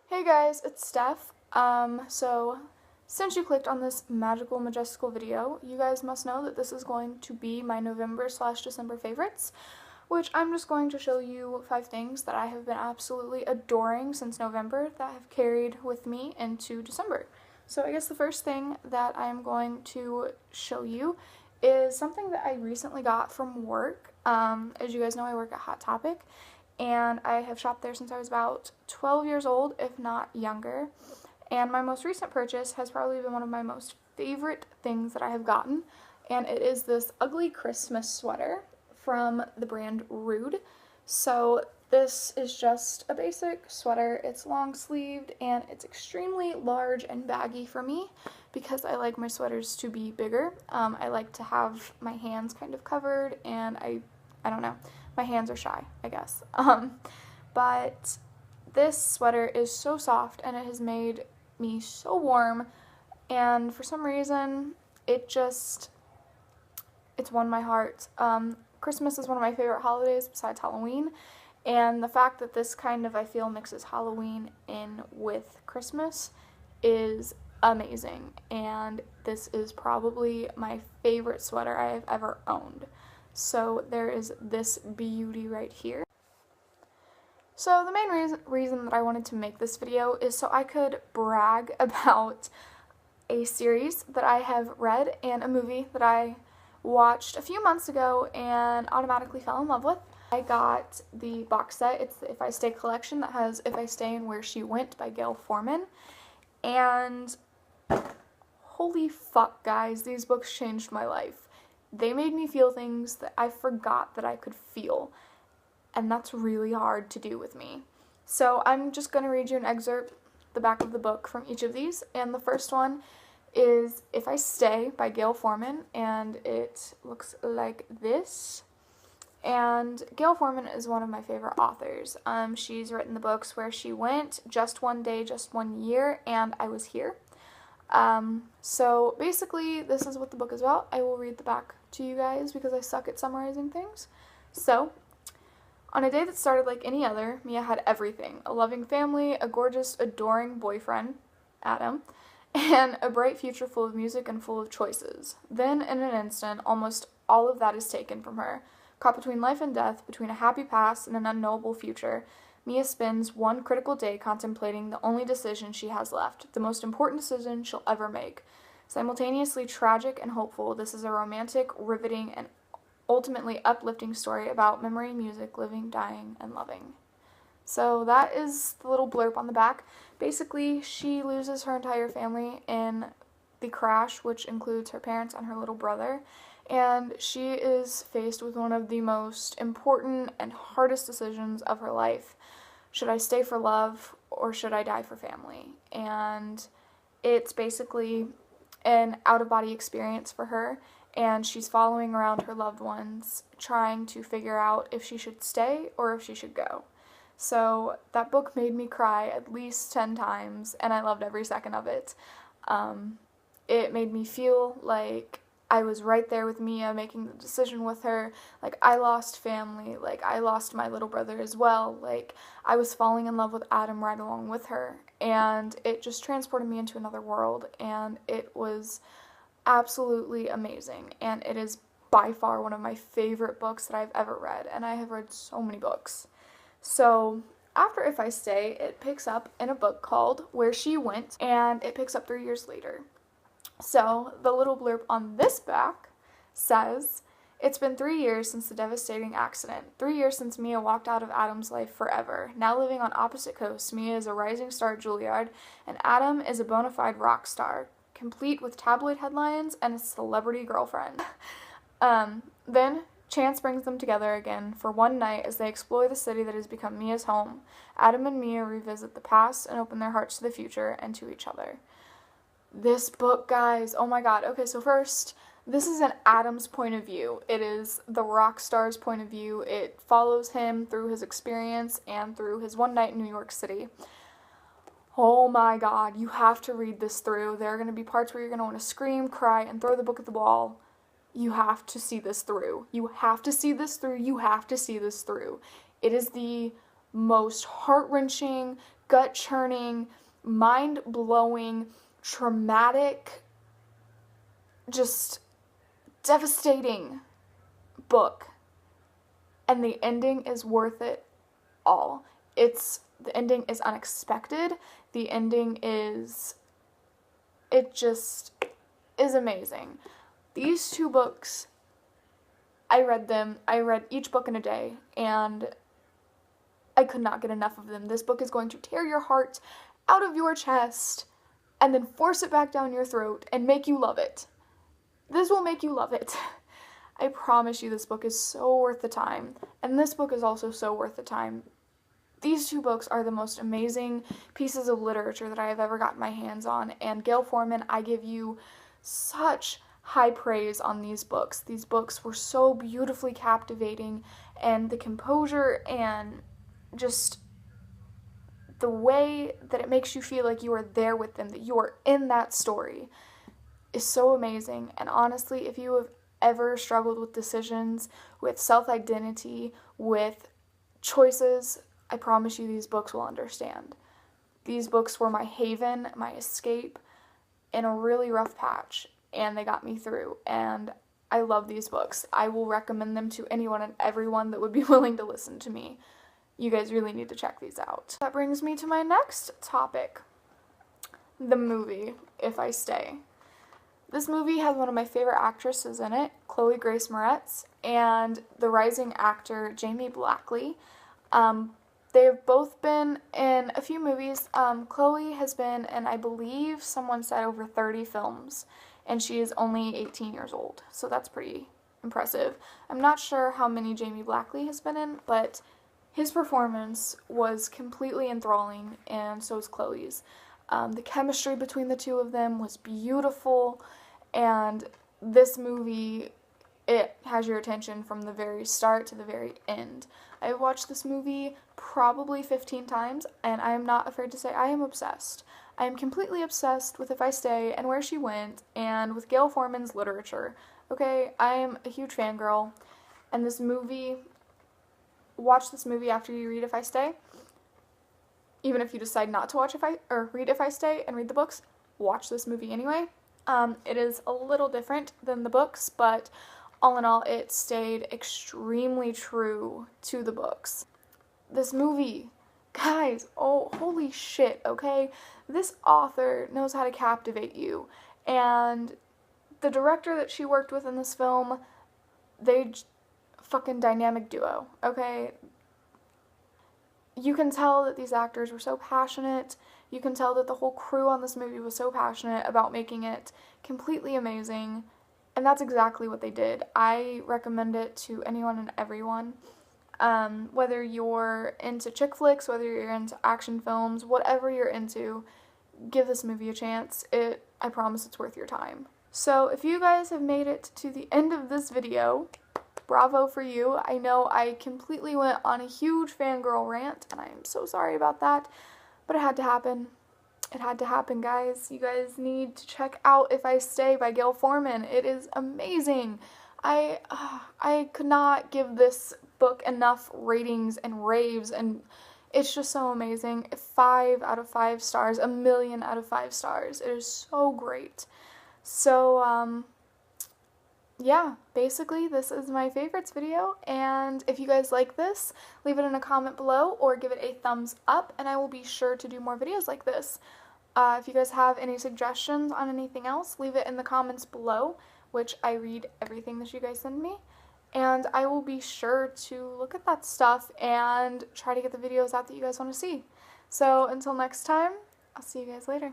Hey guys, it's Steph. So since you clicked on this magical, majestical video, you guys must know that this is going to be my November/December favorites, which I'm just going to show you 5 things that I have been absolutely adoring since November that have carried with me into December. So I guess the first thing that I am going to show you is something that I recently got from work. As you guys know, I work at Hot Topic, and I have shopped there since I was about 12 years old, if not younger. And my most recent purchase has probably been one of my most favorite things that I have gotten, and it is this ugly Christmas sweater from the brand Rude. So this is just a basic sweater. It's long sleeved and it's extremely large and baggy for me because I like my sweaters to be bigger. I like to have my hands kind of covered, and I don't know, my hands are shy, I guess. But this sweater is so soft and it has made me so warm, and for some reason it's won my heart. Christmas is one of my favorite holidays besides Halloween, and the fact that this kind of, I feel, mixes Halloween in with Christmas is amazing, and this is probably my favorite sweater I have ever owned. So there is this beauty right here. So the main reason that I wanted to make this video is so I could brag about a series that I have read and a movie that I watched a few months ago and automatically fell in love with. I got the box set. It's the If I Stay collection that has If I Stay and Where She Went by Gayle Forman. And holy fuck, guys, these books changed my life. They made me feel things that I forgot that I could feel, and that's really hard to do with me. So I'm just going to read you an excerpt, the back of the book, from each of these, and the first one is If I Stay by Gayle Forman, and it looks like this. And Gayle Forman is one of my favorite authors. She's written the books Where She Went, Just One Day, Just One Year, and I Was Here. So basically this is what the book is about. I will read the back to you guys because I suck at summarizing things. So, on a day that started like any other, Mia had everything: a loving family, a gorgeous, adoring boyfriend, Adam, and a bright future full of music and full of choices. Then, in an instant, almost all of that is taken from her. Caught between life and death, between a happy past and an unknowable future, Mia spends one critical day contemplating the only decision she has left, the most important decision she'll ever make. Simultaneously tragic and hopeful, this is a romantic, riveting, and ultimately uplifting story about memory, music, living, dying, and loving. So that is the little blurb on the back. Basically, she loses her entire family in the crash, which includes her parents and her little brother, and she is faced with one of the most important and hardest decisions of her life. Should I stay for love, or should I die for family? And it's basically an out-of-body experience for her, and she's following around her loved ones, trying to figure out if she should stay or if she should go. So that book made me cry at least 10 times, and I loved every second of it. It made me feel like I was right there with Mia, making the decision with her. Like, I lost family, like, I lost my little brother as well. Like, I was falling in love with Adam right along with her, and it just transported me into another world, and it was absolutely amazing, and it is by far one of my favorite books that I've ever read, and I have read so many books. So after If I Stay, it picks up in a book called Where She Went, and it picks up 3 years later. So the little blurb on this back says, it's been 3 years since the devastating accident. 3 years since Mia walked out of Adam's life forever. Now living on opposite coasts, Mia is a rising star at Juilliard, and Adam is a bona fide rock star, complete with tabloid headlines and a celebrity girlfriend. Then chance brings them together again for one night as they explore the city that has become Mia's home. Adam and Mia revisit the past and open their hearts to the future and to each other. This book, guys, oh my god. Okay, so first, this is an Adam's point of view. It is the rock star's point of view. It follows him through his experience and through his one night in New York City. Oh my god, you have to read this through. There are going to be parts where you're going to want to scream, cry, and throw the book at the wall. You have to see this through. You have to see this through. You have to see this through. It is the most heart-wrenching, gut-churning, mind-blowing, traumatic, just devastating book. And the ending is worth it all. The ending is unexpected. The ending it just is amazing. These two books, I read each book in a day, and I could not get enough of them. This book is going to tear your heart out of your chest and then force it back down your throat and make you love it. This will make you love it. I promise you, this book is so worth the time, and this book is also so worth the time. These two books are the most amazing pieces of literature that I have ever gotten my hands on, and Gayle Forman, I give you such high praise on these books. These books were so beautifully captivating, and the composure and just the way that it makes you feel like you are there with them, that you are in that story, is so amazing. And honestly, if you have ever struggled with decisions, with self-identity, with choices, I promise you these books will understand. These books were my haven, my escape in a really rough patch, and they got me through, and I love these books. I will recommend them to anyone and everyone that would be willing to listen to me. You guys really need to check these out. That brings me to my next topic, the movie, If I Stay. This movie has one of my favorite actresses in it, Chloe Grace Moretz, and the rising actor, Jamie Blackley. They've both been in a few movies. Chloe has been in, I believe someone said, over 30 films, and she is only 18 years old, so that's pretty impressive. I'm not sure how many Jamie Blackley has been in, but his performance was completely enthralling, and so is Chloe's. The chemistry between the two of them was beautiful, and this movie, it has your attention from the very start to the very end. I've watched this movie probably 15 times, and I am not afraid to say I am obsessed. I am completely obsessed with If I Stay and where she went, and with Gayle Forman's literature. Okay, I am a huge fangirl, and this movie, watch this movie after you read If I Stay. Even if you decide not to read If I Stay and read the books, watch this movie anyway. It is a little different than the books, but all in all, it stayed extremely true to the books. This movie, guys, oh, holy shit, okay? This author knows how to captivate you, and the director that she worked with in this film, they fucking dynamic duo, okay? You can tell that these actors were so passionate. You can tell that the whole crew on this movie was so passionate about making it completely amazing. And that's exactly what they did. I recommend it to anyone and everyone. Whether you're into chick flicks, whether you're into action films, whatever you're into, give this movie a chance. I promise it's worth your time. So if you guys have made it to the end of this video, bravo for you. I know I completely went on a huge fangirl rant, and I am so sorry about that, but it had to happen. It had to happen, guys. You guys need to check out If I Stay by Gayle Forman. It is amazing. I could not give this book enough ratings and raves, and it's just so amazing. 5 out of 5 stars, 1,000,000 out of 5 stars. It is so great. So, yeah, basically this is my favorites video, and if you guys like this, leave it in a comment below or give it a thumbs up, and I will be sure to do more videos like this. If you guys have any suggestions on anything else, leave it in the comments below, which I read everything that you guys send me, and I will be sure to look at that stuff and try to get the videos out that you guys want to see. So until next time, I'll see you guys later.